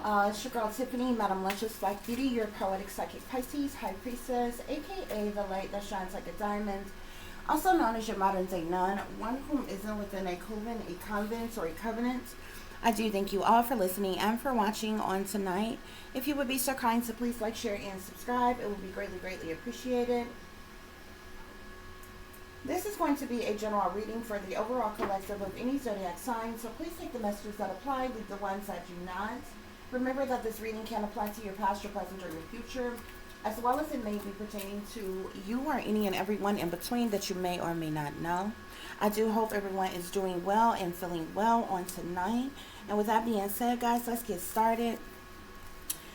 It's your girl Tiffany, Madam Luscious Black Beauty, your poetic psychic Pisces, High Priestess, aka the light that shines like a diamond, also known as your modern day nun, one whom isn't within a coven, a convent, or a covenant. I do thank you all for listening and for watching on tonight. If you would be so kind to please like, share, and subscribe, it would be greatly, greatly appreciated. This is going to be a general reading for the overall collective of any zodiac sign, so please take the messages that apply, leave the ones that do not. Remember that this reading can apply to your past, your present, or your future, as well as it may be pertaining to you or any and everyone in between that you may or may not know. I do hope everyone is doing well and feeling well on tonight. And with that being said, guys, let's get started.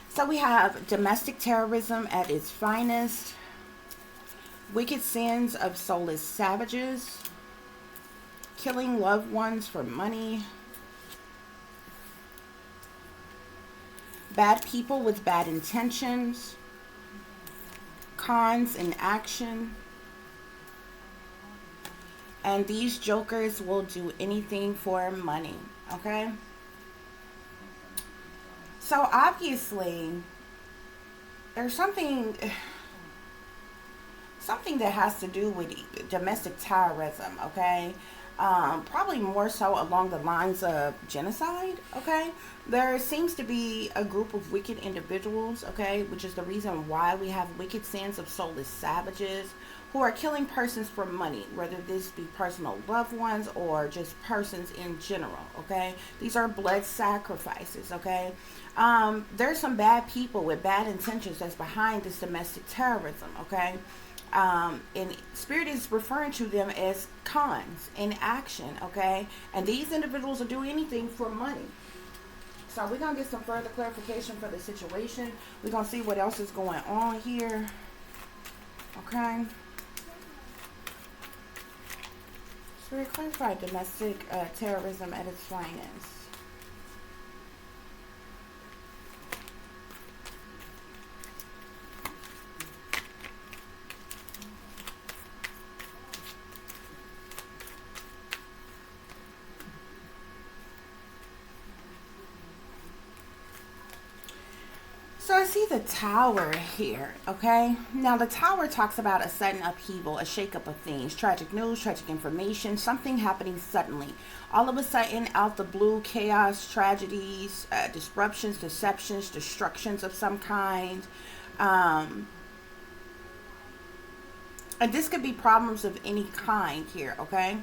So we have domestic terrorism at its finest. Wicked sins of soulless savages. Killing loved ones for money. Bad people with bad intentions. Cons in action. And these jokers will do anything for money. Okay? So obviously, there's something that has to do with domestic terrorism, okay? Probably more so along the lines of genocide, okay? There seems to be a group of wicked individuals, okay, which is the reason why we have wicked sins of soulless savages who are killing persons for money, whether this be personal loved ones or just persons in general, okay? These are blood sacrifices, okay? There's some bad people with bad intentions that's behind this domestic terrorism, okay? And Spirit is referring to them as cons in action, okay? And these individuals will do anything for money. So we're going to get some further clarification for the situation. We're going to see what else is going on here, okay? Spirit, clarify domestic terrorism at its finest. So I see the Tower here, okay? Now the Tower talks about a sudden upheaval, a shakeup of things, tragic news, tragic information, something happening suddenly. All of a sudden, out the blue, chaos, tragedies, disruptions, deceptions, destructions of some kind. And this could be problems of any kind here, okay?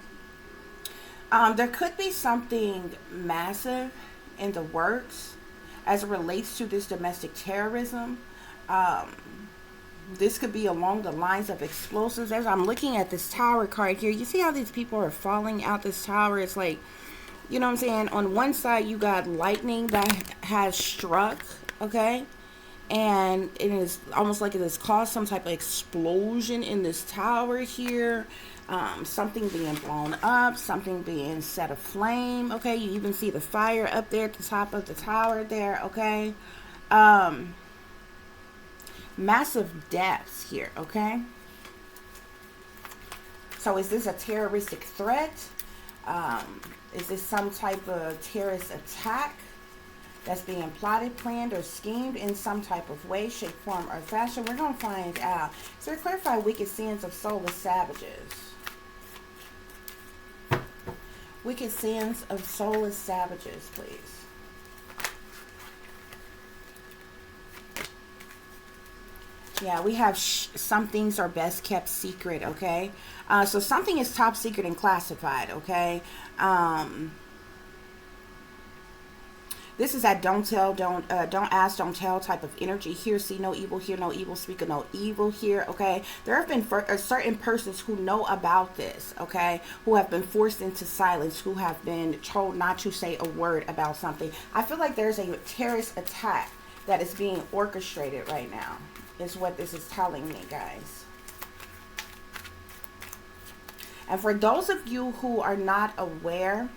There could be something massive in the works as it relates to this domestic terrorism. This could be along the lines of explosives. As I'm looking at this Tower card here, you see how these people are falling out this tower? It's like, you know what I'm saying? On one side, you got lightning that has struck, okay? And it is almost like it has caused some type of explosion in this tower here. Something being blown up, something being set aflame, okay? You even see the fire up there at the top of the tower there, okay? Massive deaths here, okay? So is this a terroristic threat? Is this some type of terrorist attack that's being plotted, planned, or schemed in some type of way, shape, form, or fashion? We're going to find out. So clarify wicked sins of soulless savages. Wicked sins of soulless savages, please. Yeah, we have some things are best kept secret, okay? So something is top secret and classified, okay? This is that don't tell, don't ask, don't tell type of energy here. See no evil, hear no evil, speak of no evil here, okay? There have been certain persons who know about this, okay? Who have been forced into silence, who have been told not to say a word about something. I feel like there's a terrorist attack that is being orchestrated right now, is what this is telling me, guys. And for those of you who are not aware,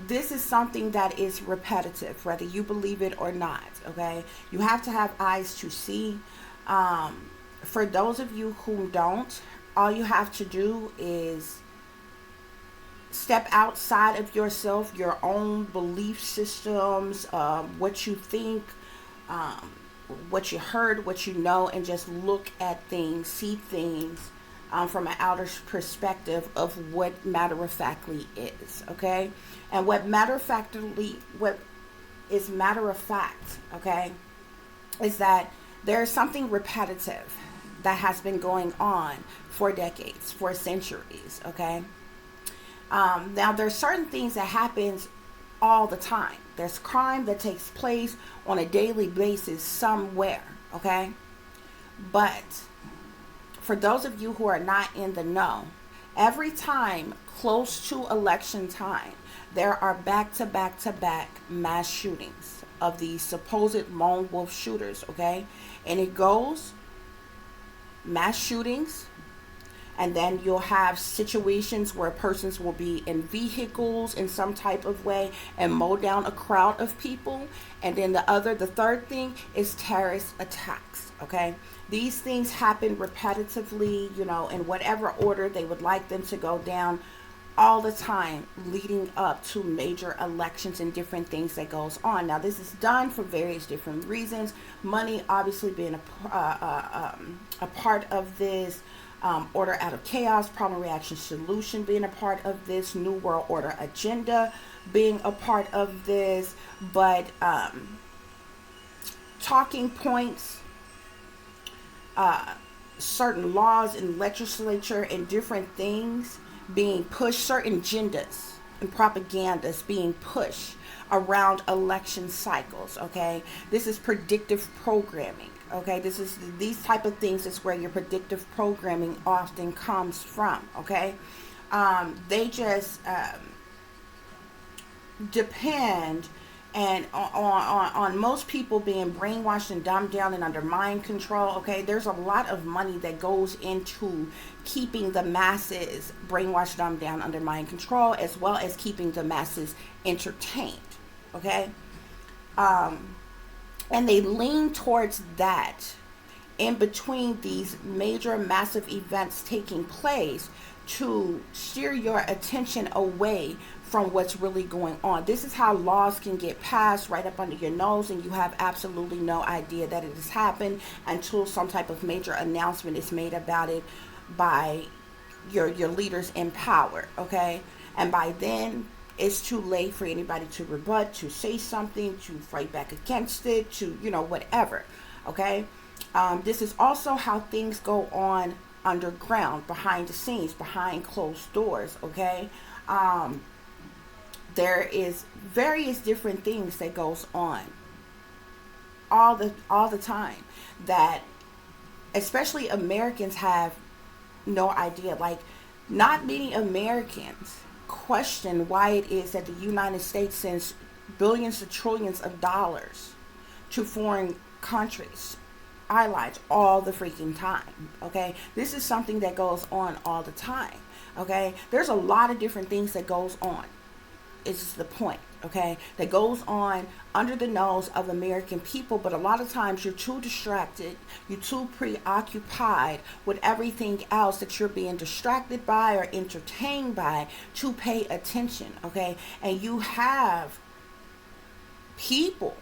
this is something that is repetitive, whether you believe it or not, okay? You have to have eyes to see. For those of you who don't, all you have to do is step outside of yourself, your own belief systems, what you think, um, what you heard, what you know, and just look at things, see things from an outer perspective of what matter of factly is, okay? And what is matter of fact, okay, is that there's something repetitive that has been going on for decades, for centuries, okay? Now, there's certain things that happens all the time. There's crime that takes place on a daily basis somewhere, okay? But for those of you who are not in the know, every time close to election time, there are back to back to back mass shootings of these supposed lone wolf shooters, okay? And it goes mass shootings, and then you'll have situations where persons will be in vehicles in some type of way and mow down a crowd of people. And then the third thing is terrorist attacks, okay? These things happen repetitively, in whatever order they would like them to go down, all the time leading up to major elections and different things that goes on. Now, this is done for various different reasons. Money obviously being a part of this. Order out of chaos, problem, reaction, solution being a part of this, new world order agenda being a part of this, but talking points, certain laws in legislature and different things being pushed, certain agendas and propagandas being pushed around election cycles, okay? This is predictive programming. Okay, these type of things is where your predictive programming often comes from. Okay, they just depend and on most people being brainwashed and dumbed down and under mind control. Okay, there's a lot of money that goes into keeping the masses brainwashed, dumbed down, under mind control, as well as keeping the masses entertained. Okay. And they lean towards that in between these major massive events taking place to steer your attention away from what's really going on. This is how laws can get passed right up under your nose and you have absolutely no idea that it has happened until some type of major announcement is made about it by your leaders in power, okay? And by then, it's too late for anybody to rebut, to say something, to fight back against it, to, whatever. Okay? This is also how things go on underground, behind the scenes, behind closed doors. Okay? There is various different things that goes on all the time that especially Americans have no idea. Like, not many Americans question why it is that the United States sends billions to trillions of dollars to foreign countries, allies, all the freaking time. Okay, this is something that goes on all the time. Okay, there's a lot of different things that goes on. It's the point, okay, that goes on under the nose of American people, but a lot of times you're too distracted, you're too preoccupied with everything else that you're being distracted by or entertained by to pay attention, okay? And you have people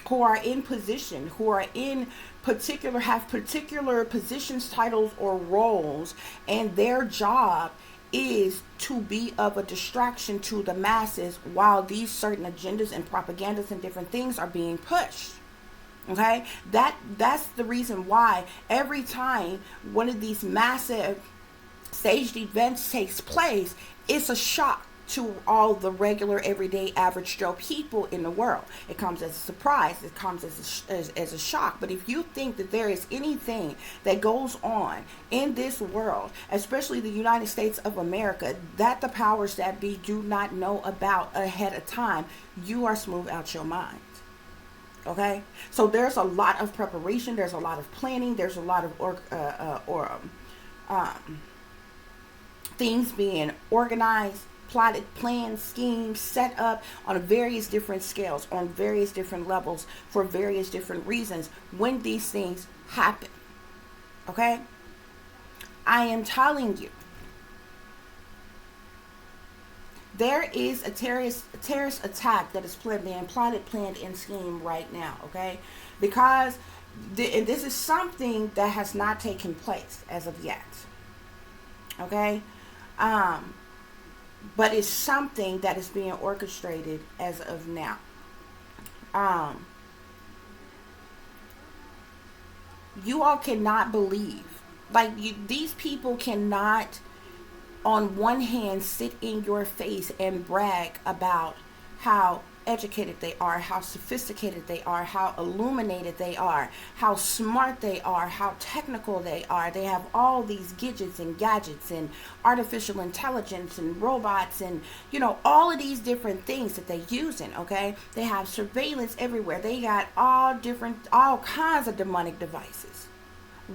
who are in position, who are in have particular positions, titles, or roles, and their job is to be of a distraction to the masses while these certain agendas and propagandas and different things are being pushed. Okay, that's the reason why every time one of these massive staged events takes place, it's a shock to all the regular, everyday, average Joe people in the world. It comes as a surprise. It comes as a shock. But if you think that there is anything that goes on in this world, especially the United States of America, that the powers that be do not know about ahead of time, you are smooth out your mind. Okay? So there's a lot of preparation. There's a lot of planning. There's a lot of things being organized, plotted, planned, schemes, set up on various different scales, on various different levels, for various different reasons when these things happen. Okay? I am telling you, There is a terrorist attack that is being plotted, planned, and schemed right now, okay? Because and this is something that has not taken place as of yet, okay? But it's something that is being orchestrated as of now. You all cannot believe, like, these people cannot on one hand sit in your face and brag about how educated they are, how sophisticated they are, how illuminated they are, how smart they are, how technical they are. They have all these gadgets and artificial intelligence and robots and, you know, all of these different things that they're using, okay? They have surveillance everywhere. They got all kinds of demonic devices,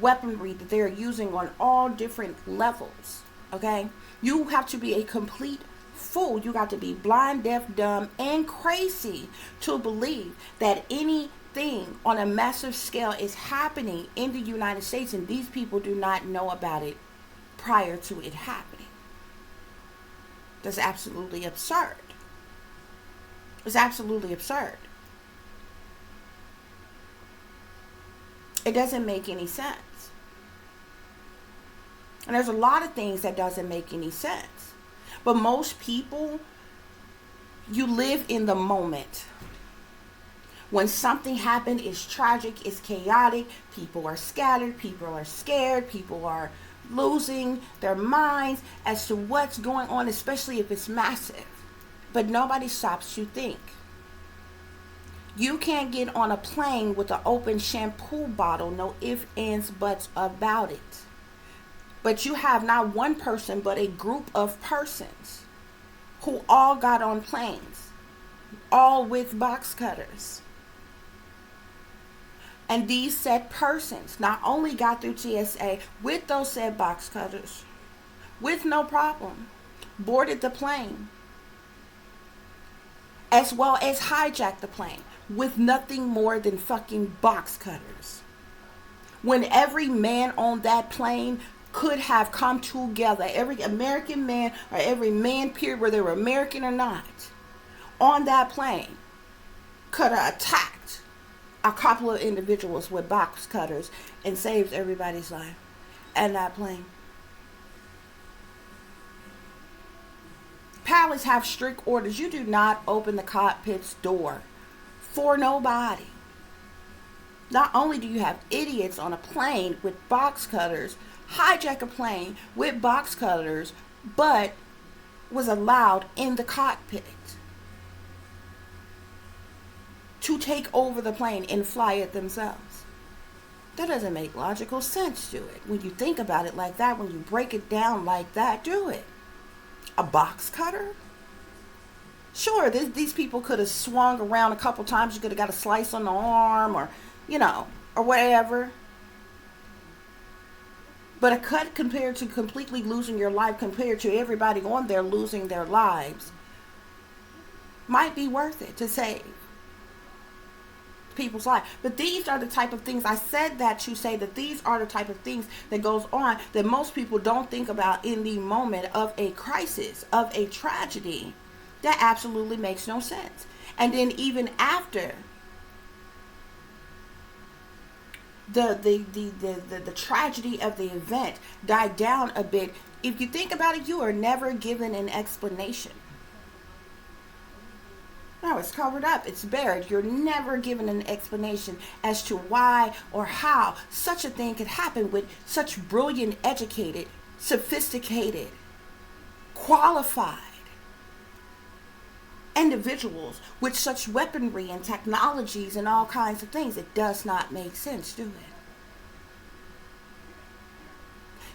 weaponry that they're using on all different levels, okay? You have to be a complete fool. You got to be blind, deaf, dumb, and crazy to believe that anything on a massive scale is happening in the United States and these people do not know about it prior to it happening. That's absolutely absurd. It's absolutely absurd. It doesn't make any sense. And there's a lot of things that doesn't make any sense. But most people, you live in the moment. When something happened, it's tragic, it's chaotic, people are scattered, people are scared, people are losing their minds as to what's going on, especially if it's massive. But nobody stops to think. You can't get on a plane with an open shampoo bottle, no ifs, ands, buts about it. But you have not one person, but a group of persons who all got on planes, all with box cutters. And these said persons not only got through TSA with those said box cutters, with no problem, boarded the plane, as well as hijacked the plane with nothing more than fucking box cutters. When every man on that plane could have come together, every American man or every man period, whether they were American or not, on that plane could have attacked a couple of individuals with box cutters and saved everybody's life and that plane. Pilots have strict orders. You do not open the cockpit's door for nobody. Not only do you have idiots on a plane with box cutters, hijack a plane with box cutters, but was allowed in the cockpit to take over the plane and fly it themselves. That doesn't make logical sense to it. When you think about it like that, when you break it down like that, do it. A box cutter? Sure, these people could have swung around a couple times. You could have got a slice on the arm or, you know, or whatever. But a cut compared to completely losing your life, compared to everybody on there losing their lives, might be worth it to save people's life. But these are the type of things, I said that to say that these are the type of things that goes on that most people don't think about in the moment of a crisis, of a tragedy. That absolutely makes no sense. And then even after the tragedy of the event died down a bit, if you think about it, you are never given an explanation. No, it's covered up, it's buried. You're never given an explanation as to why or how such a thing could happen with such brilliant, educated, sophisticated, qualified individuals with such weaponry and technologies and all kinds of things. It does not make sense, do it?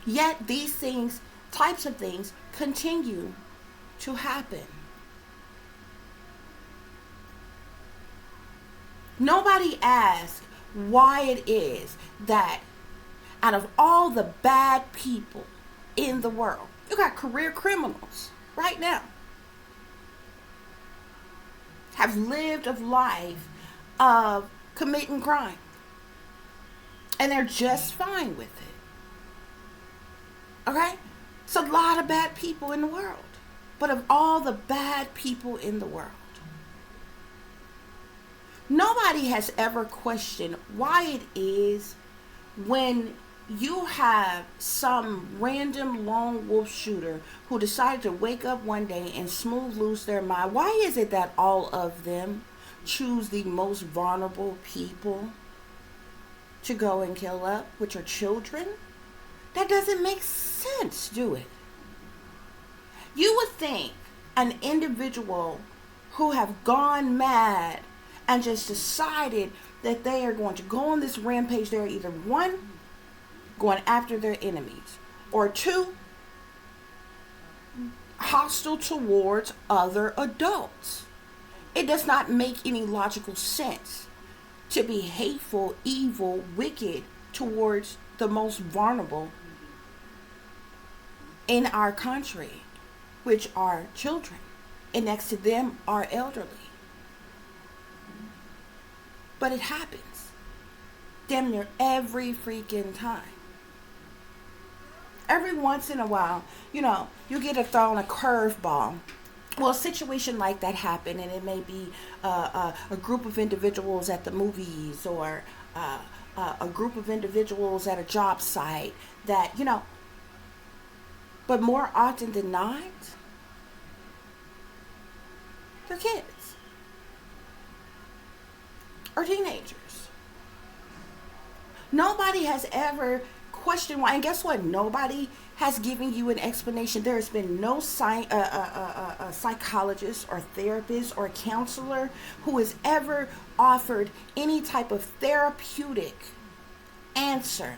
Yet these things, types of things, continue to happen. Nobody asks why it is that out of all the bad people in the world, you got career criminals right now, have lived a life of committing crime, and they're just fine with it. Okay? It's a lot of bad people in the world. but of all the bad people in the world. Nobody has ever questioned why it is when you have some random lone wolf shooter who decided to wake up one day and smooth loose their mind. Why is it that all of them choose the most vulnerable people to go and kill up, which are children? That doesn't make sense, do it? You would think an individual who have gone mad and just decided that they are going to go on this rampage, they're either one, going after their enemies, or two, hostile towards other adults. It does not make any logical sense to be hateful, evil, wicked towards the most vulnerable in our country, which are children, and next to them are elderly. But it happens damn near every freaking time. Every once in a while, you get a thrown a curveball. Well, a situation like that happened, and it may be a group of individuals at the movies, or a group of individuals at a job site that, but more often than not, they're kids or teenagers. Nobody has ever questioned why, and guess what? Nobody has given you an explanation. There has been no psychologist or therapist or counselor who has ever offered any type of therapeutic answer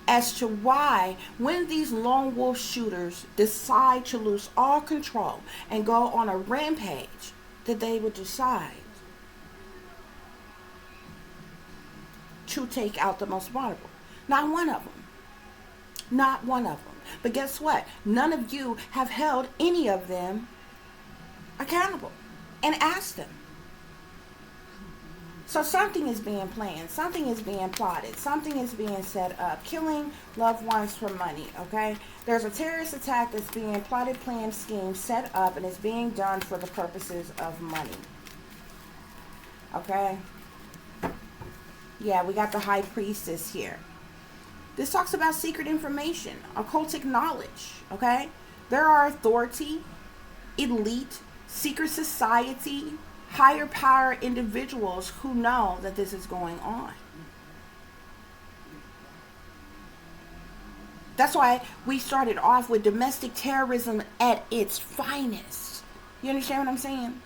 as to why, when these lone wolf shooters decide to lose all control and go on a rampage, that they would decide to take out the most vulnerable. Not one of them. Not one of them. But guess what? None of you have held any of them accountable and asked them. So something is being planned. Something is being plotted. Something is being set up. Killing loved ones for money, okay? There's a terrorist attack that's being plotted, planned, schemed, set up, and it's being done for the purposes of money. Okay? Yeah, we got the high priestess here. This talks about secret information, occultic knowledge, okay? There are authority, elite, secret society, higher power individuals who know that this is going on. That's why we started off with domestic terrorism at its finest. You understand what I'm saying?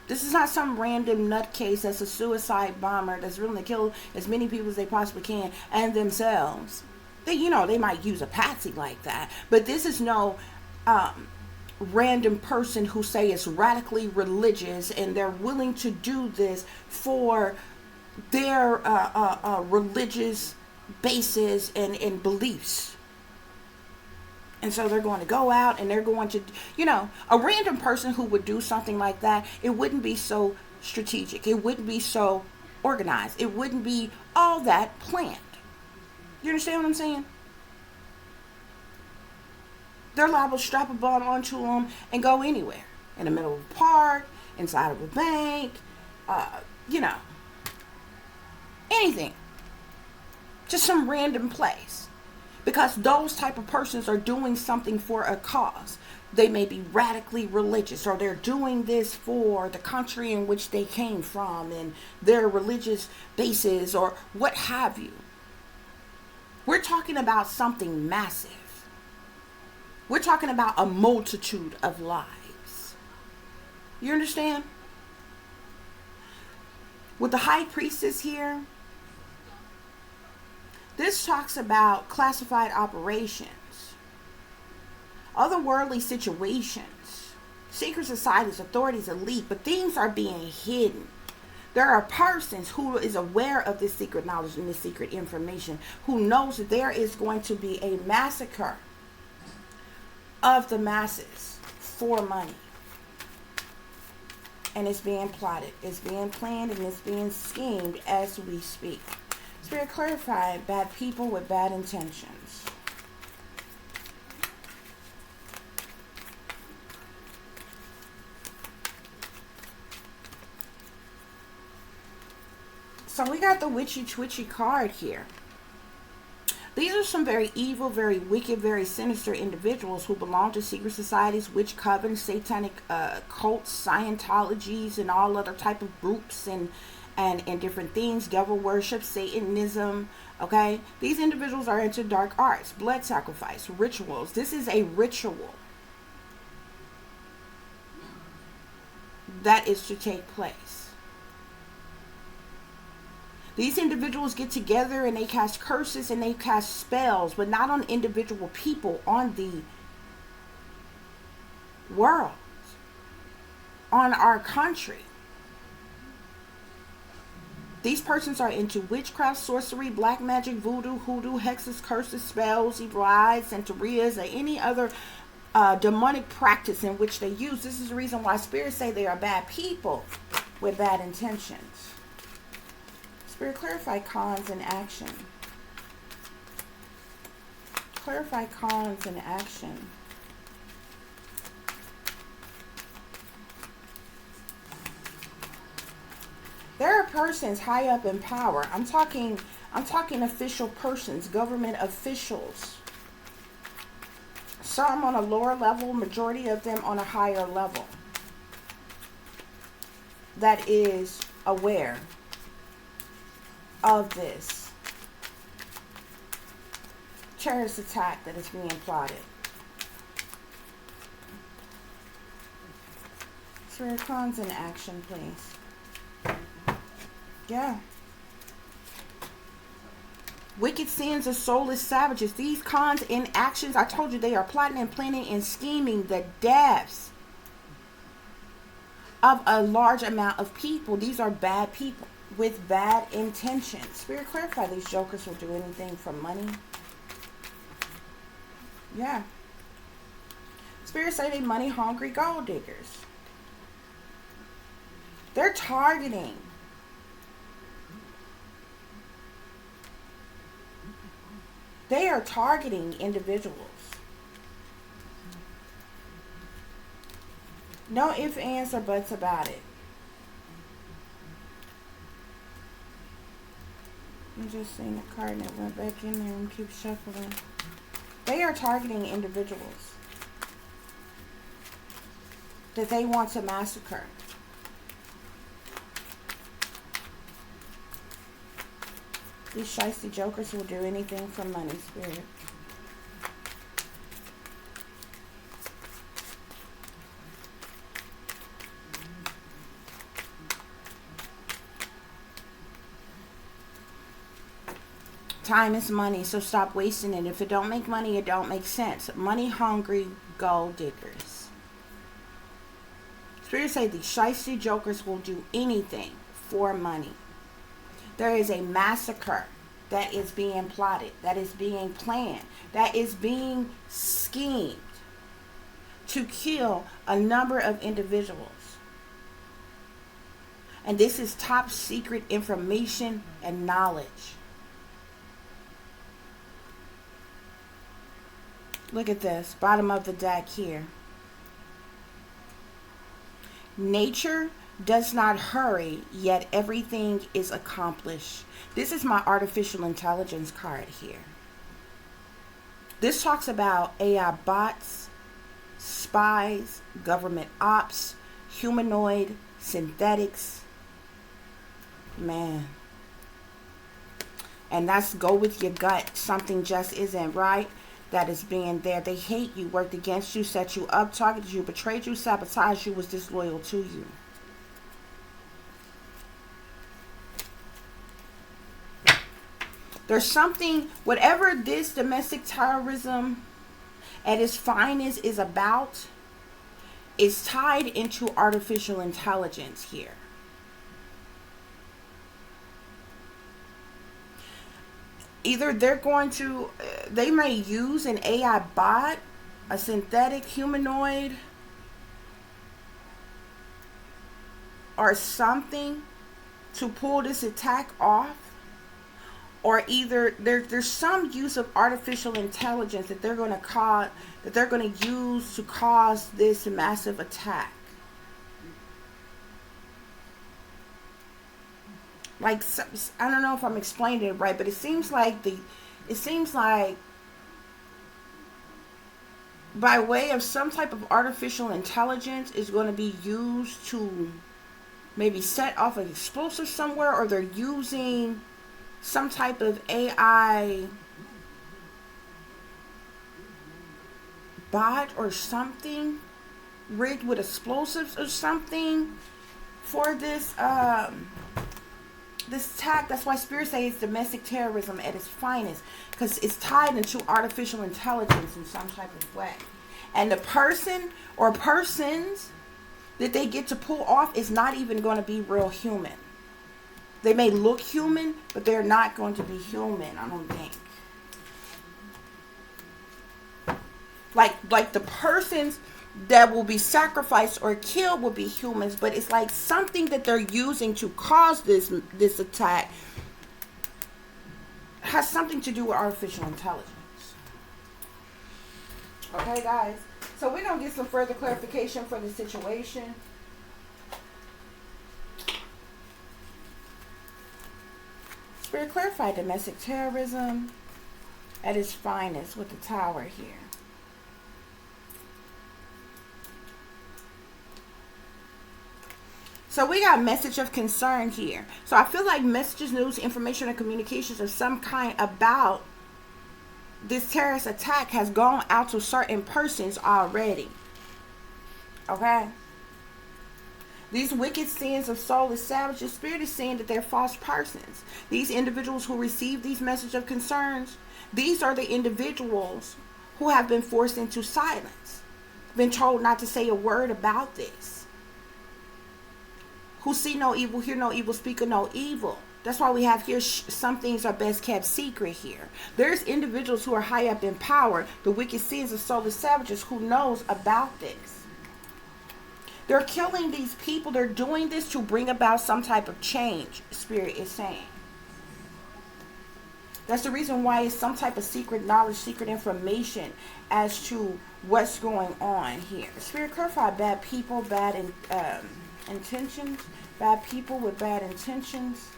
This is not some random nutcase that's a suicide bomber that's willing to kill as many people as they possibly can and themselves. They might use a patsy like that. But this is no random person who say is radically religious and they're willing to do this for their religious bases and beliefs. And so they're going to go out and they're going to, a random person who would do something like that, it wouldn't be so strategic. It wouldn't be so organized. It wouldn't be all that planned. You understand what I'm saying? They're liable to strap a bomb onto them and go anywhere. In the middle of a park, inside of a bank, anything. Just some random place. Because those type of persons are doing something for a cause. They may be radically religious, or they're doing this for the country in which they came from and their religious bases, or what have you. We're talking about something massive. We're talking about a multitude of lives. You understand? With the high priestess here, this talks about classified operations, otherworldly situations, secret societies, authorities, elite, but things are being hidden. There are persons who is aware of this secret knowledge and this secret information, who knows that there is going to be a massacre of the masses for money. And it's being plotted, it's being planned, and it's being schemed as we speak. Spirit, clarify bad people with bad intentions. So we got the witchy twitchy card here. These are some very evil, very wicked, very sinister individuals who belong to secret societies, witch covens, satanic cults, Scientologies, and all other type of groups and different things, devil worship, Satanism. Okay, these individuals are into dark arts, blood sacrifice, rituals. This is a ritual that is to take place. These individuals get together and they cast curses and they cast spells, but not on individual people, on the world, on our country. These persons are into witchcraft, sorcery, black magic, voodoo, hoodoo, hexes, curses, spells, evil eyes, santerias, or any other demonic practice in which they use. This is the reason why spirits say they are bad people with bad intentions. Spirit, clarify cons and action. Clarify cons and action. There are persons high up in power. I'm talking official persons, government officials. Some on a lower level, majority of them on a higher level. That is aware of this terrorist attack that is being plotted. Spirit, cons in action, please. Yeah. Wicked sins of soulless savages. These cons in actions, I told you, they are plotting and planning and scheming the deaths of a large amount of people. These are bad people with bad intentions. Spirit, clarify these jokers will do anything for money. Yeah. Spirit, say they money hungry gold diggers. They're targeting individuals. No ifs, ands, or buts about it. I just seen the card and it went back in there and keep shuffling. They are targeting individuals that they want to massacre. These shiesty jokers will do anything for money, Spirit. Time is money, so stop wasting it. If it don't make money, it don't make sense. Money hungry gold diggers. Spirit say these shiesty jokers will do anything for money. There is a massacre that is being plotted, that is being planned, that is being schemed to kill a number of individuals. And this is top secret information and knowledge. Look at this, bottom of the deck here. Nature does not hurry, yet everything is accomplished. This is my artificial intelligence card here. This talks about AI bots, spies, government ops, humanoid, synthetics. Man. And that's go with your gut. Something just isn't right. That is being there. They hate you, worked against you, set you up, targeted you, betrayed you, sabotaged you, was disloyal to you. There's something, whatever this domestic terrorism at its finest is about, is tied into artificial intelligence here. Either they're going to, they may use an AI bot, a synthetic humanoid, or something to pull this attack off. or either there's some use of artificial intelligence that they're going to cause, that they're going to use to cause this massive attack. Like, I don't know if I'm explaining it right, but it seems like by way of some type of artificial intelligence is going to be used to maybe set off an explosive somewhere, or they're using some type of AI bot or something rigged with explosives or something for this this attack. That's why Spirit say it's domestic terrorism at its finest, because it's tied into artificial intelligence in some type of way. And the person or persons that they get to pull off is not even going to be real human. They may look human, but they're not going to be human, I don't think. Like the persons that will be sacrificed or killed will be humans, but it's like something that they're using to cause this attack has something to do with artificial intelligence. Okay, guys? So we're going to get some further clarification for the situation. Spirit, clarify domestic terrorism at its finest with the Tower here. So we got message of concern here. So I feel like messages, news, information, and communications of some kind about this terrorist attack has gone out to certain persons already. Okay? These wicked sins of soulless savages, Spirit is saying that they're false persons. These individuals who receive these messages of concerns, these are the individuals who have been forced into silence, been told not to say a word about this, who see no evil, hear no evil, speak of no evil. That's why we have here, some things are best kept secret here. There's individuals who are high up in power, the wicked sins of soulless savages, who knows about this. They're killing these people. They're doing this to bring about some type of change, Spirit is saying. That's the reason why it's some type of secret knowledge, secret information as to what's going on here. Spirit, clarify bad people, bad intentions, bad people with bad intentions.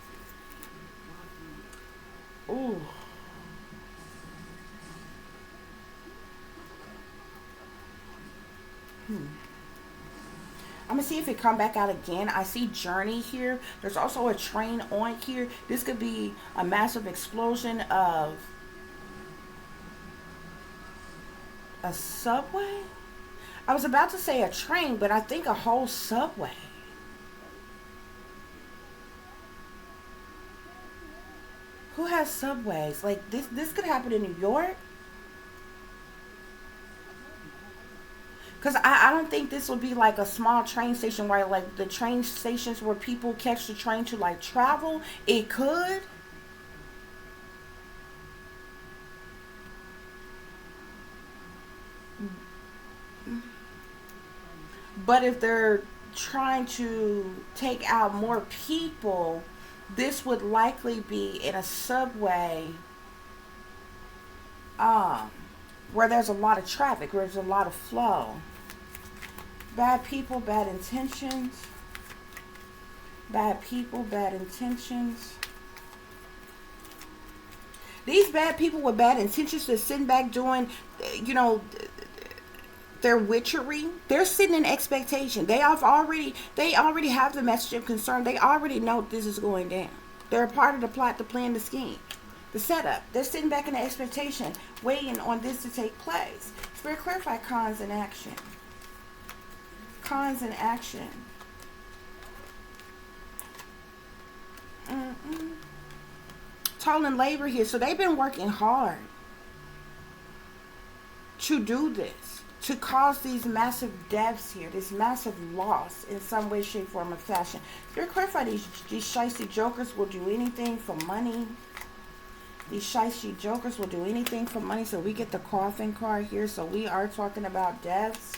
Ooh. I'm going to see if it come back out again. I see journey here. There's also a train on here. This could be a massive explosion of a subway. I was about to say a train, but I think a whole subway. Who has subways? Like this could happen in New York. Because I don't think this would be like a small train station where like the train stations where people catch the train to like travel. It could. But if they're trying to take out more people, this would likely be in a subway where there's a lot of traffic, where there's a lot of flow. Bad people, bad intentions. Bad people, bad intentions. These bad people with bad intentions are sitting back doing, you know, their witchery. They're sitting in expectation. They already have the message of concern. They already know this is going down. They're a part of the plot, the plan, the scheme, the setup. They're sitting back in the expectation, waiting on this to take place. Spirit, clarify cons and action. Cons and action. Toil and labor here. So they've been working hard to do this, to cause these massive deaths here, this massive loss in some way, shape, form, or fashion. Spirit, clarify these shiesty jokers will do anything for money. These shiesty jokers will do anything for money. So we get the coffin card here. So we are talking about deaths.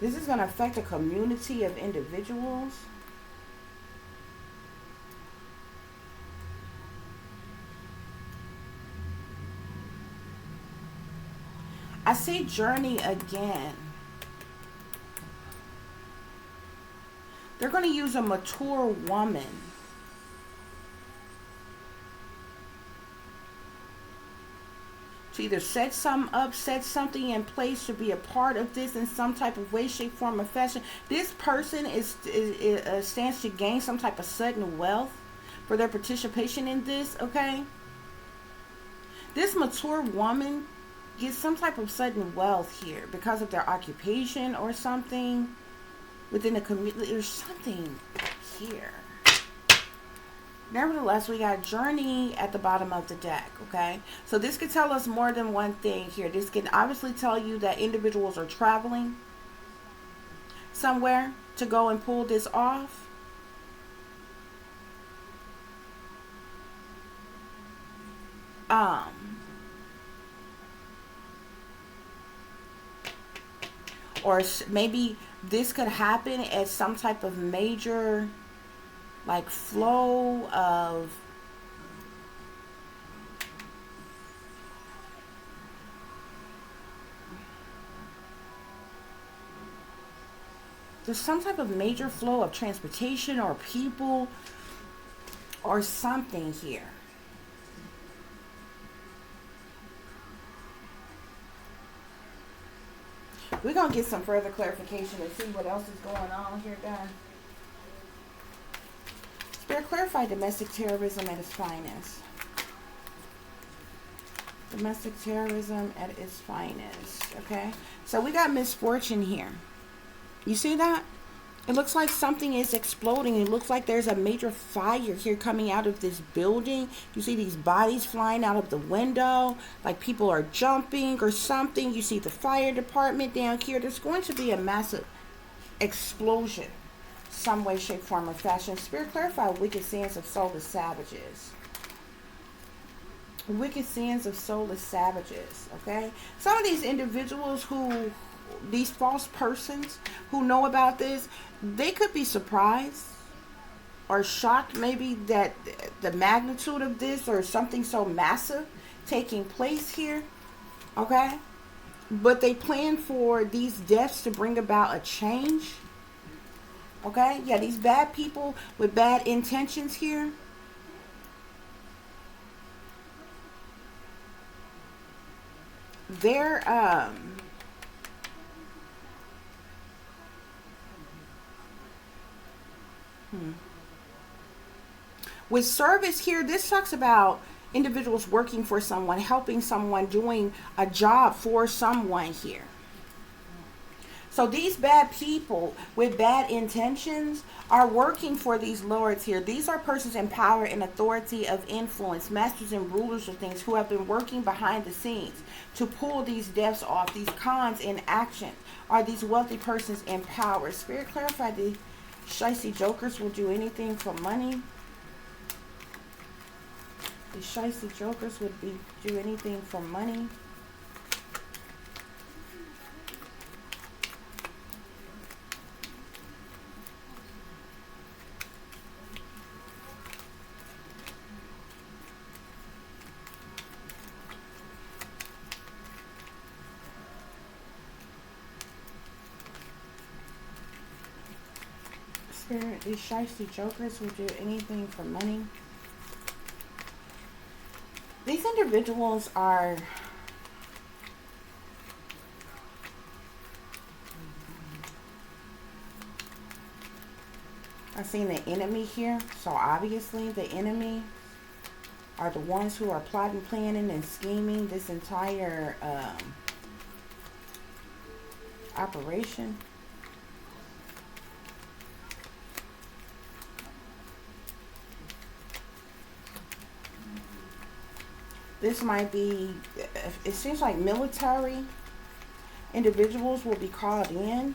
This is going to affect a community of individuals. I see journey again. They're going to use a mature woman to either set something up, set something in place to be a part of this in some type of way, shape, form, or fashion. This person stands to gain some type of sudden wealth for their participation in this, okay? This mature woman gets some type of sudden wealth here because of their occupation or something within the community. There's something here. Nevertheless, we got journey at the bottom of the deck, okay? So this could tell us more than one thing here. This can obviously tell you that individuals are traveling somewhere to go and pull this off. Or maybe this could happen at some type of major like flow of there's some type of major flow of transportation or people or something here. We're going to get some further clarification and see what else is going on here, guys. Spirit, clarify domestic terrorism at its finest. Domestic terrorism at its finest. Okay. So we got misfortune here. You see that? It looks like something is exploding. It looks like there's a major fire here coming out of this building. You see these bodies flying out of the window, like people are jumping or something. You see the fire department down here. There's going to be a massive explosion, some way, shape, form, or fashion. Spirit, clarify wicked sins of soulless savages. Wicked sins of soulless savages, okay? Some of these individuals who, these false persons who know about this, they could be surprised or shocked maybe that the magnitude of this or something so massive taking place here, okay? But they plan for these deaths to bring about a change, okay? Yeah, these bad people with bad intentions here, they're with service here, this talks about individuals working for someone, helping someone, doing a job for someone here. So these bad people with bad intentions are working for these lords here. These are persons in power and authority of influence, masters and rulers of things who have been working behind the scenes to pull these deaths off. These cons in action are these wealthy persons in power. Spirit, clarify the shicey jokers will do anything for money. The shicey jokers would do anything for money. Spirit, these shicey jokers will do anything for money. These individuals are I've seen the enemy here. So obviously the enemy are the ones who are plotting, planning, and scheming this entire operation. This might be, it seems like military individuals will be called in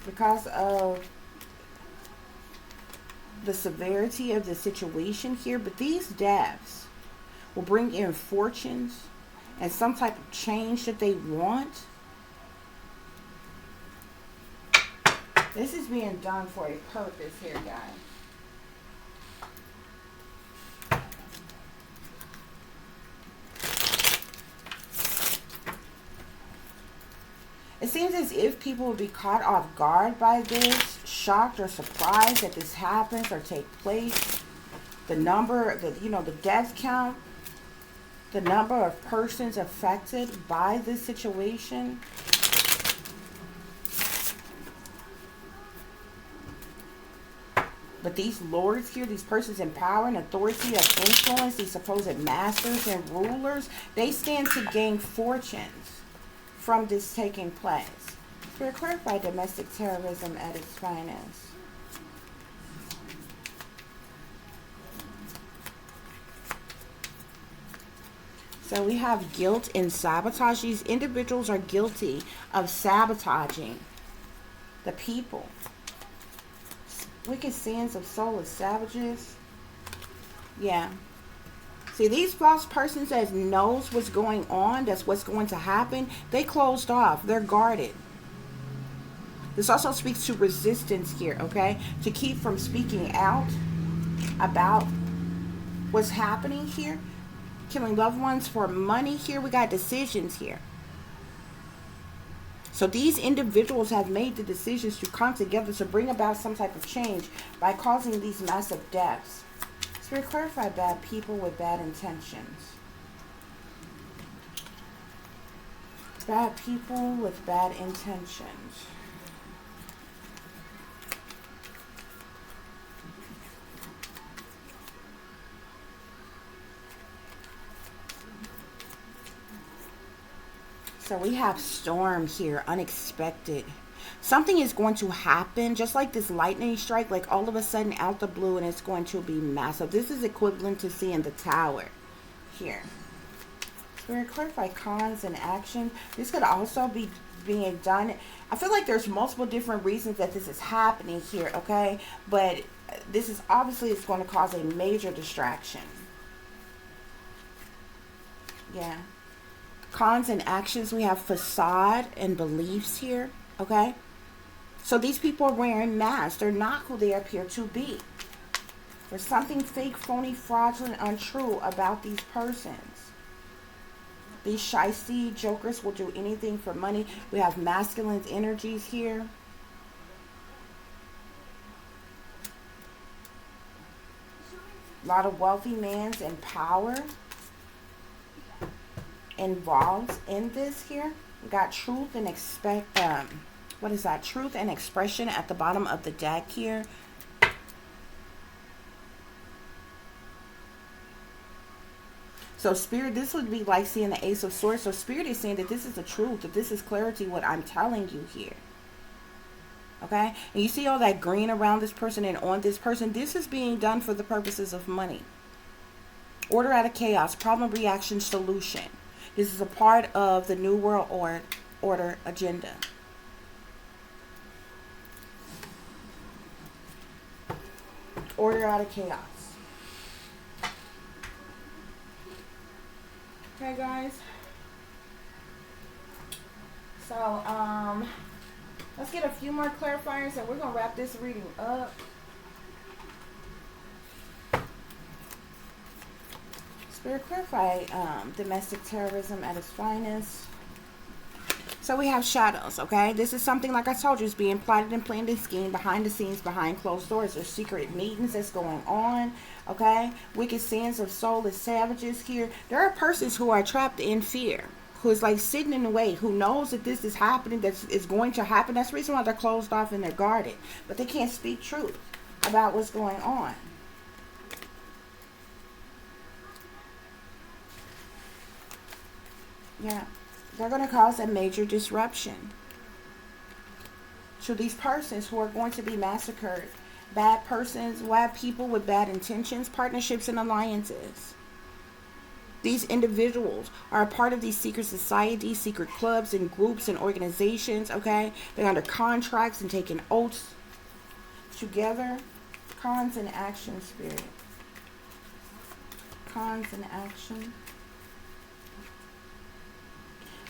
because of the severity of the situation here. But these deaths will bring in fortunes and some type of change that they want. This is being done for a purpose here, guys. It seems as if people will be caught off guard by this, shocked or surprised that this happens or take place. The number, the death count, the number of persons affected by this situation. But these lords here, these persons in power and authority of influence, these supposed masters and rulers, they stand to gain fortunes from this taking place. Spirit, clarify domestic terrorism at its finest. So we have guilt and sabotage. These individuals are guilty of sabotaging the people. Wicked sins of soulless savages. Yeah. See, these false persons that knows what's going on, that's what's going to happen, they closed off. They're guarded. This also speaks to resistance here, okay? To keep from speaking out about what's happening here. Killing loved ones for money here. We got decisions here. So these individuals have made the decisions to come together to bring about some type of change by causing these massive deaths. Spirit, clarify bad people with bad intentions. Bad people with bad intentions. So we have storm here, unexpected. Something is going to happen, just like this lightning strike, like all of a sudden out the blue, and it's going to be massive. This is equivalent to seeing the tower here. Spirit, clarify cons and action. This could also be being done. I feel like there's multiple different reasons that this is happening here, okay? But this is obviously, it's going to cause a major distraction. Yeah. Cons and actions, we have facade and beliefs here, okay? So these people are wearing masks. They're not who they appear to be. There's something fake, phony, fraudulent, untrue about these persons. These shisty jokers will do anything for money. We have masculine energies here. A lot of wealthy mans in power involved in this here. We got truth and what is that? Truth and expression at the bottom of the deck here. So spirit, this would be like seeing the Ace of Swords. So spirit is saying that this is the truth, that this is clarity, what I'm telling you here. Okay? And you see all that green around this person and on this person. This is being done for the purposes of money. Order out of chaos, problem, reaction, solution. This is a part of the New World Order agenda. Order out of chaos. Okay, guys. So, let's get a few more clarifiers and we're going to wrap this reading up. Spirit, clarify domestic terrorism at its finest. So we have shadows, okay? This is something, like I told you, is being plotted and planned and schemed behind the scenes, behind closed doors. There's secret meetings that's going on, okay? Wicked sins of soulless savages here. There are persons who are trapped in fear, who is like sitting in the way, who knows that this is happening, that is going to happen. That's the reason why they're closed off and they're guarded. But they can't speak truth about what's going on. Yeah, they're going to cause a major disruption to these persons who are going to be massacred. Bad persons, bad people with bad intentions, partnerships and alliances. These individuals are a part of these secret societies, secret clubs and groups and organizations, okay? They're under contracts and taking oaths together. Cons and action, spirit. Cons and action.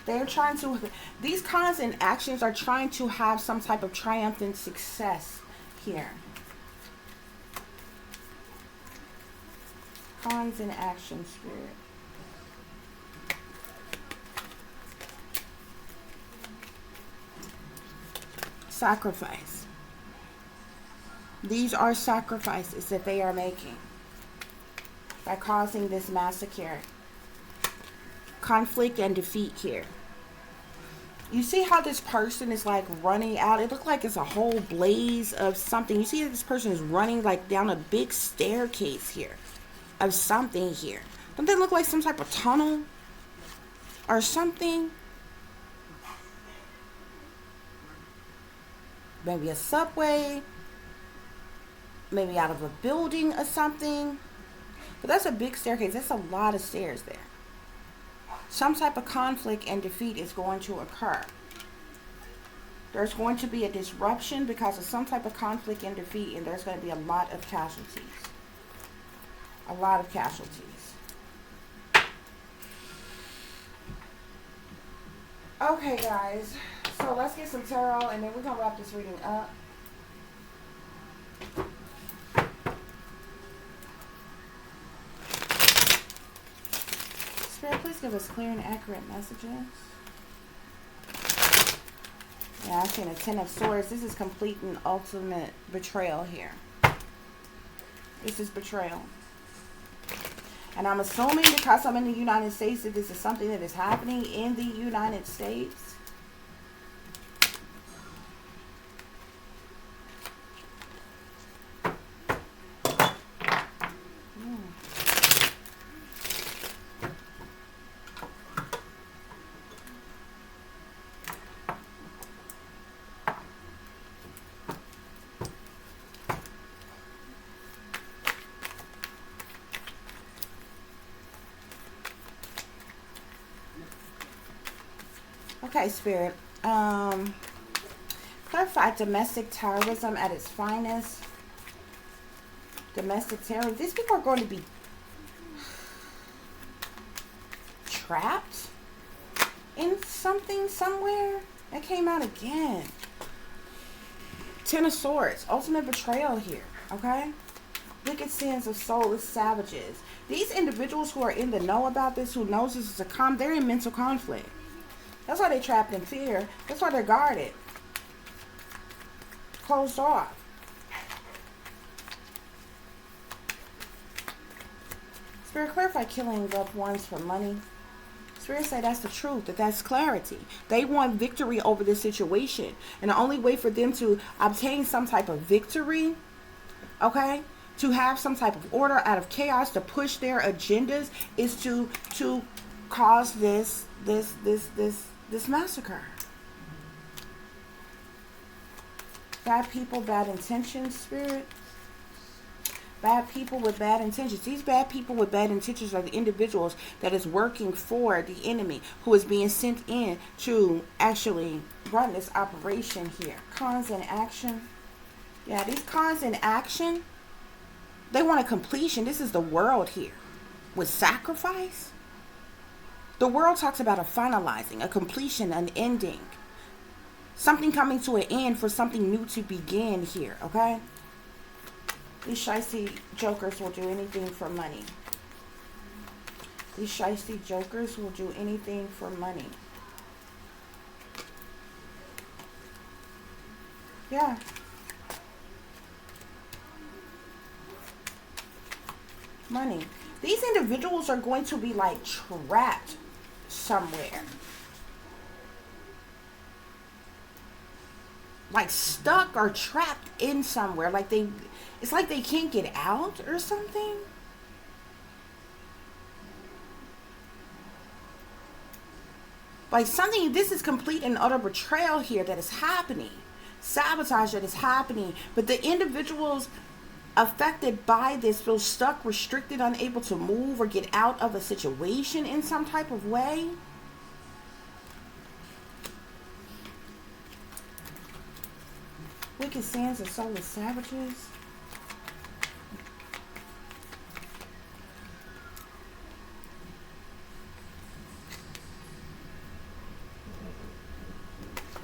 They're trying to, these cons and actions are trying to have some type of triumphant success here. Cons and action, Spirit. Sacrifice. These are sacrifices that they are making by causing this massacre. Conflict and defeat here. You see how this person is like running out? It looks like it's a whole blaze of something. You see that this person is running like down a big staircase here of something here. Don't they look like some type of tunnel or something? Maybe a subway, maybe out of a building or something. But that's a big staircase. That's a lot of stairs there. Some type of conflict and defeat is going to occur. There's going to be a disruption because of some type of conflict and defeat, and there's going to be a lot of casualties. A lot of casualties. Okay, guys. So let's get some tarot, and then we're going to wrap this reading up. Spirit, please give us clear and accurate messages. Yeah, I've seen a 10 of Swords. This is complete and ultimate betrayal here. This is betrayal. And I'm assuming because I'm in the United States that this is something that is happening in the United States. Okay, Spirit. Clarify domestic terrorism at its finest. Domestic terror. These people are going to be trapped in something somewhere. That came out again. 10 of Swords. Ultimate betrayal here. Okay? Wicked sins of soulless savages. These individuals who are in the know about this, who knows this is a they're in mental conflict. That's why they're trapped in fear. That's why they're guarded. Closed off. Spirit, clarify killing loved ones for money. Spirit say that's the truth, that's clarity. They want victory over this situation. And the only way for them to obtain some type of victory, okay, to have some type of order out of chaos, to push their agendas, is to cause this massacre. Bad people, bad intentions, Spirit. Bad people with bad intentions. These bad people with bad intentions are the individuals that is working for the enemy, who is being sent in to actually run this operation here. Cons in action. Yeah, these cons in action, they want a completion. This is the world here. With sacrifice. The world talks about a finalizing, a completion, an ending. Something coming to an end for something new to begin here, okay? These shiesty jokers will do anything for money. These shiesty jokers will do anything for money. Yeah. Money. These individuals are going to be like trapped somewhere. Like stuck or trapped in somewhere. Like it's like they can't get out or something. Like something, this is complete and utter betrayal here that is happening. Sabotage that is happening. But the individuals affected by this feel stuck, restricted, unable to move or get out of a situation in some type of way. Wicked sins of soulless savages.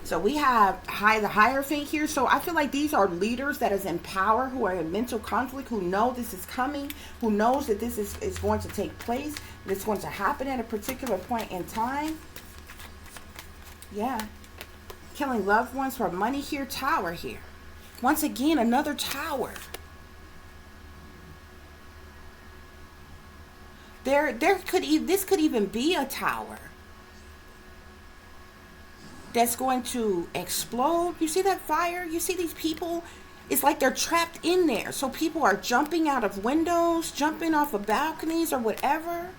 So we have the Hierophant here. So I feel like these are leaders that is in power, who are in mental conflict, who know this is coming, who knows that this is going to take place, that it's going to happen at a particular point in time. Yeah. Killing loved ones for money here. Tower here. Once again, another tower. This could even be a tower that's going to explode. You see that fire? You see these people? It's like they're trapped in there. So people are jumping out of windows, jumping off of balconies or whatever.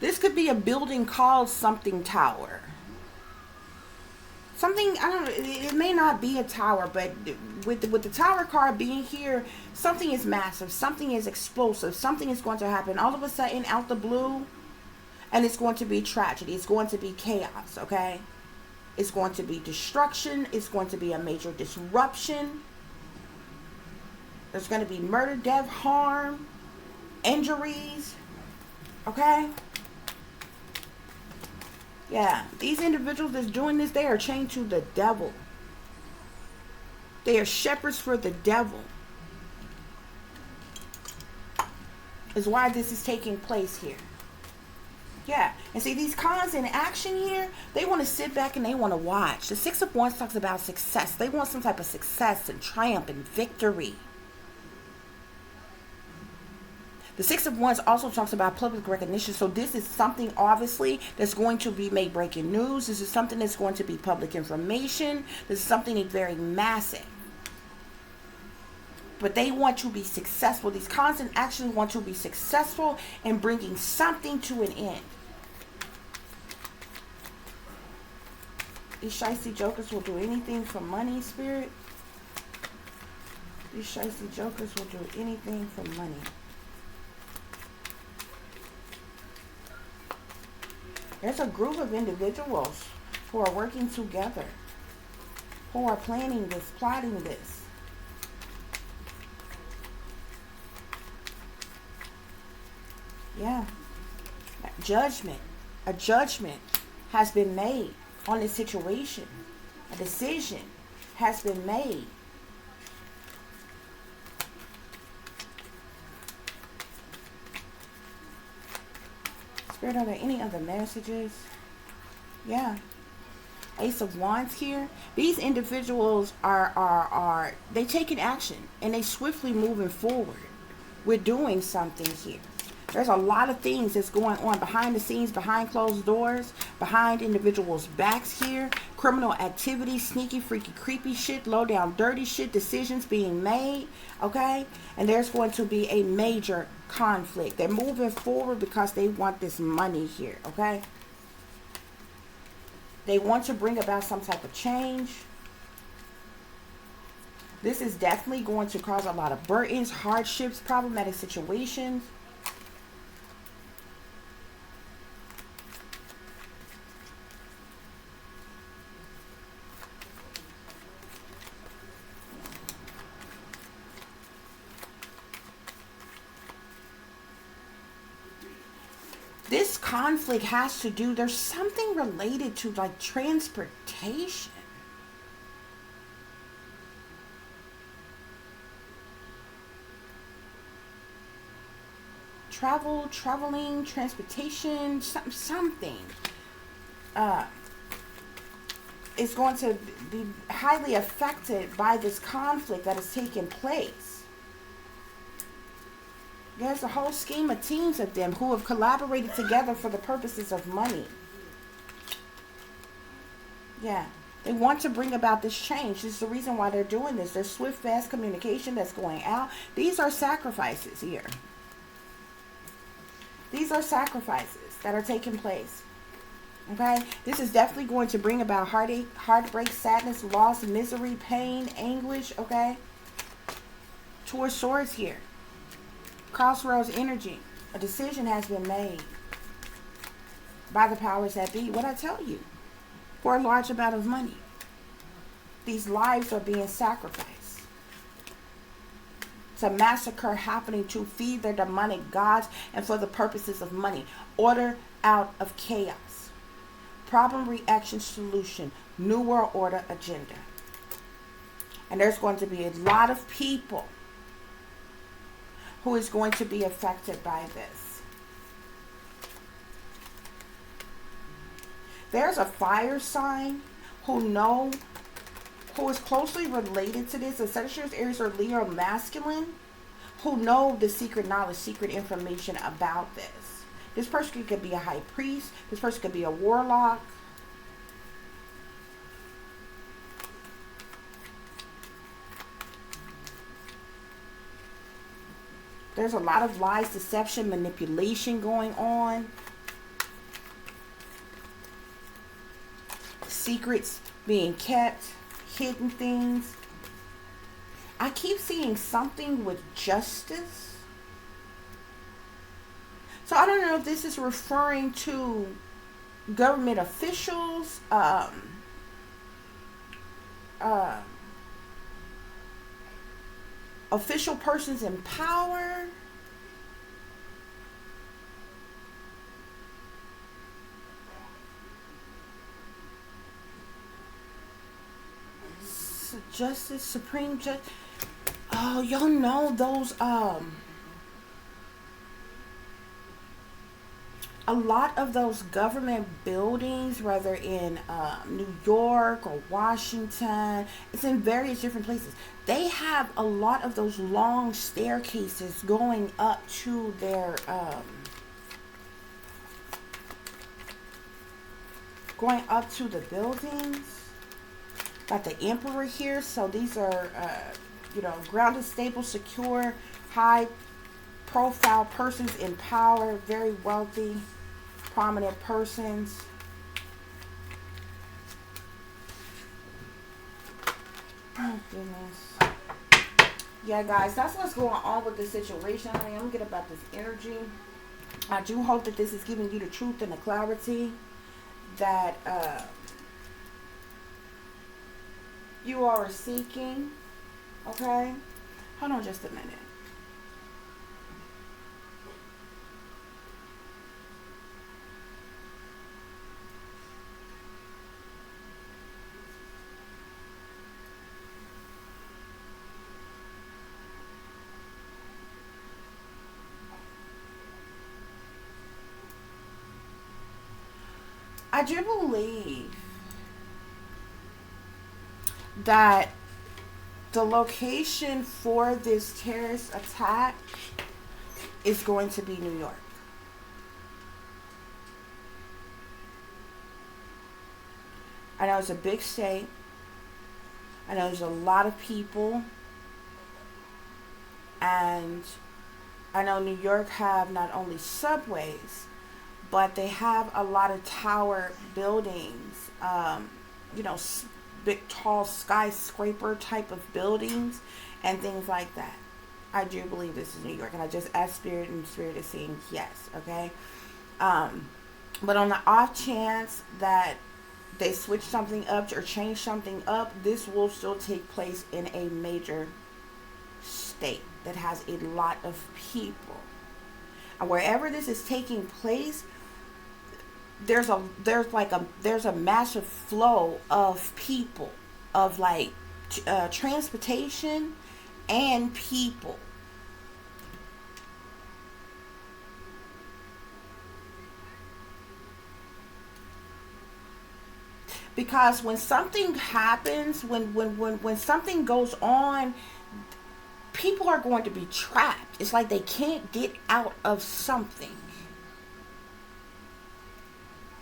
This could be a building called something tower. Something, I don't know, it may not be a tower, but with the tower card being here, something is massive, something is explosive, something is going to happen all of a sudden out the blue, and it's going to be tragedy, it's going to be chaos, okay? It's going to be destruction, it's going to be a major disruption. There's going to be murder, death, harm, injuries, okay? Yeah, these individuals that's doing this, they are chained to the devil. They are shepherds for the devil. Is why this is taking place here. Yeah, and see these cons in action here, they want to sit back and they want to watch. The Six of Wands talks about success. They want some type of success and triumph and victory. The Six of Wands also talks about public recognition. So this is something, obviously, that's going to be made breaking news. This is something that's going to be public information. This is something very massive. But they want to be successful. These cons in action want to be successful in bringing something to an end. These shicey jokers will do anything for money, Spirit. These shicey jokers will do anything for money. There's a group of individuals who are working together, who are planning this, plotting this. Yeah. A judgment has been made on this situation. A decision has been made. Spirit, are there any other messages? Yeah. Ace of Wands here. These individuals are they taking action and they swiftly moving forward. We're doing something here. There's a lot of things that's going on behind the scenes, behind closed doors, behind individuals' backs here. Criminal activity, sneaky, freaky, creepy shit, low down, dirty shit, decisions being made, okay? And there's going to be a major conflict. They're moving forward because they want this money here, okay? They want to bring about some type of change. This is definitely going to cause a lot of burdens, hardships, problematic situations. This conflict has to do, there's something related to like transportation. Traveling, transportation, something. Is going to be highly affected by this conflict that is taking place. There's a whole scheme of teams of them who have collaborated together for the purposes of money. Yeah. They want to bring about this change. This is the reason why they're doing this. There's swift, fast communication that's going out. These are sacrifices here. These are sacrifices that are taking place. Okay? This is definitely going to bring about heartache, heartbreak, sadness, loss, misery, pain, anguish. Okay? Two of Swords here. Crossroads energy. A decision has been made by the powers that be. What I tell you, for a large amount of money, these lives are being sacrificed. It's a massacre happening to feed their demonic gods and for the purposes of money. Order out of chaos. Problem, reaction, solution. New world order agenda. And there's going to be a lot of people who is going to be affected by this. There's a fire sign who is closely related to this. The Sagittarius, Aries, or Leo masculine who know the secret knowledge, secret information about this. This person could be a high priest. This person could be a warlock. There's a lot of lies, deception, manipulation going on. Secrets being kept, hidden things. I keep seeing something with justice. So I don't know if this is referring to government officials, official persons in power. Justice, Supreme Judge. Oh, y'all know those, a lot of those government buildings, whether in New York or Washington, it's in various different places. They have a lot of those long staircases going up to their, going up to the buildings. Got the Emperor here, so these are, grounded, stable, secure, high profile persons in power, very wealthy, prominent persons. Oh, goodness. Yeah, guys, that's what's going on with the situation. I mean, I'm gonna get about this energy. I do hope that this is giving you the truth and the clarity that you are seeking. Okay? Hold on just a minute. I do believe that the location for this terrorist attack is going to be New York. I know it's a big state. I know there's a lot of people. And I know New York have not only subways, but they have a lot of tower buildings, big tall skyscraper type of buildings and things like that. I do believe this is New York, and I just asked Spirit, and Spirit is saying yes. Okay, but on the off chance that they switch something up or change something up, this will still take place in a major state that has a lot of people, and wherever this is taking place, there's a massive flow of people, of transportation and people. Because when something happens, when something goes on, people are going to be trapped. It's like they can't get out of something.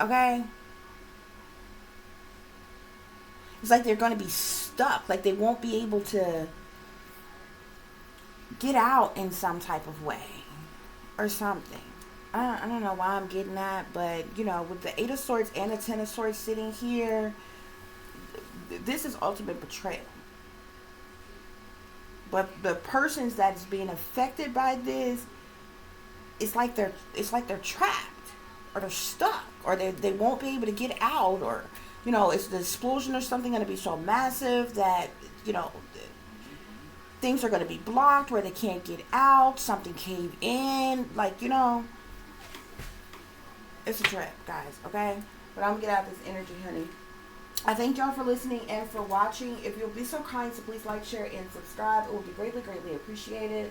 Okay? It's like they're going to be stuck. Like they won't be able to get out in some type of way or something. I don't know why I'm getting that, but, with the Eight of Swords and the Ten of Swords sitting here, this is ultimate betrayal. But the persons that's being affected by this, it's like they're trapped, or they're stuck, or they won't be able to get out, or is the explosion or something going to be so massive that things are going to be blocked where they can't get out, something cave in, like, you know, it's a trip, guys, okay? But I'm going to get out of this energy, honey. I thank y'all for listening and for watching. If you'll be so kind, so please like, share, and subscribe. It will be greatly, greatly appreciated.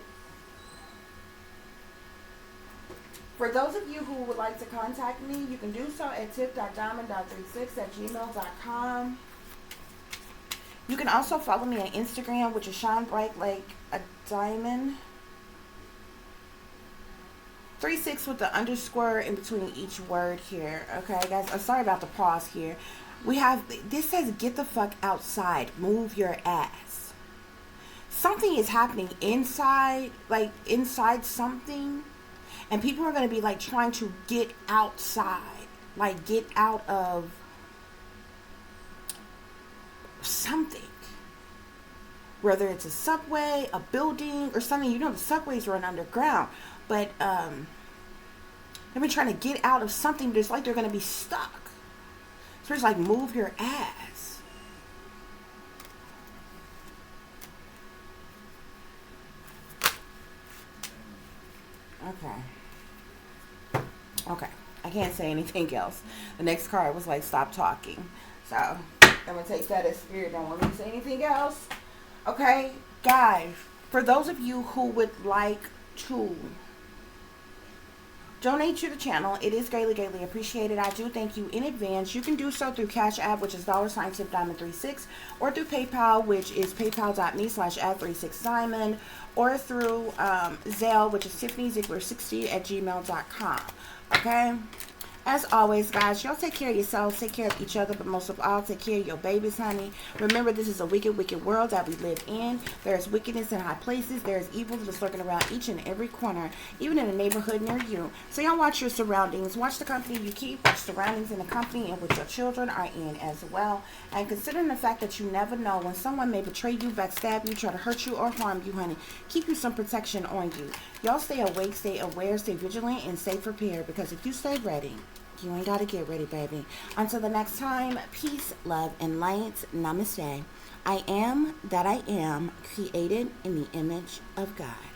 For those of you who would like to contact me, you can do so at tip.diamond.36@gmail.com. You can also follow me on Instagram, which is shine bright like a diamond. 36 with the underscore in between each word here. Okay, guys, I'm sorry about the pause here. We have, this says, get the fuck outside. Move your ass. Something is happening inside, like inside something. And people are going to be like trying to get outside. Like get out of something. Whether it's a subway, a building, or something. You know the subways run underground. But they've been trying to get out of something, but it's like they're going to be stuck. So it's like, move your ass. Okay. I can't say anything else. The next card was like, stop talking. So I'm going to take that as spirit. Don't want me to say anything else. Okay, guys, for those of you who would like to donate to the channel, it is greatly, greatly appreciated. I do thank you in advance. You can do so through Cash App, which is $tipdiamond36, or through PayPal, which is paypal.me/@36diamond, or through Zelle, which is tiffanyziegler60@gmail.com. Okay? As always, guys, y'all take care of yourselves, take care of each other, but most of all, take care of your babies, honey. Remember, this is a wicked, wicked world that we live in. There is wickedness in high places. There is evil that is lurking around each and every corner, even in a neighborhood near you. So y'all watch your surroundings. Watch the company you keep. Watch surroundings in the company in which your children are in as well. And considering the fact that you never know when someone may betray you, backstab you, try to hurt you, or harm you, honey, keep you some protection on you. Y'all stay awake, stay aware, stay vigilant, and stay prepared, because if you stay ready, you ain't got to get ready, baby. Until the next time, peace, love, and light. Namaste. I am that I am, created in the image of God.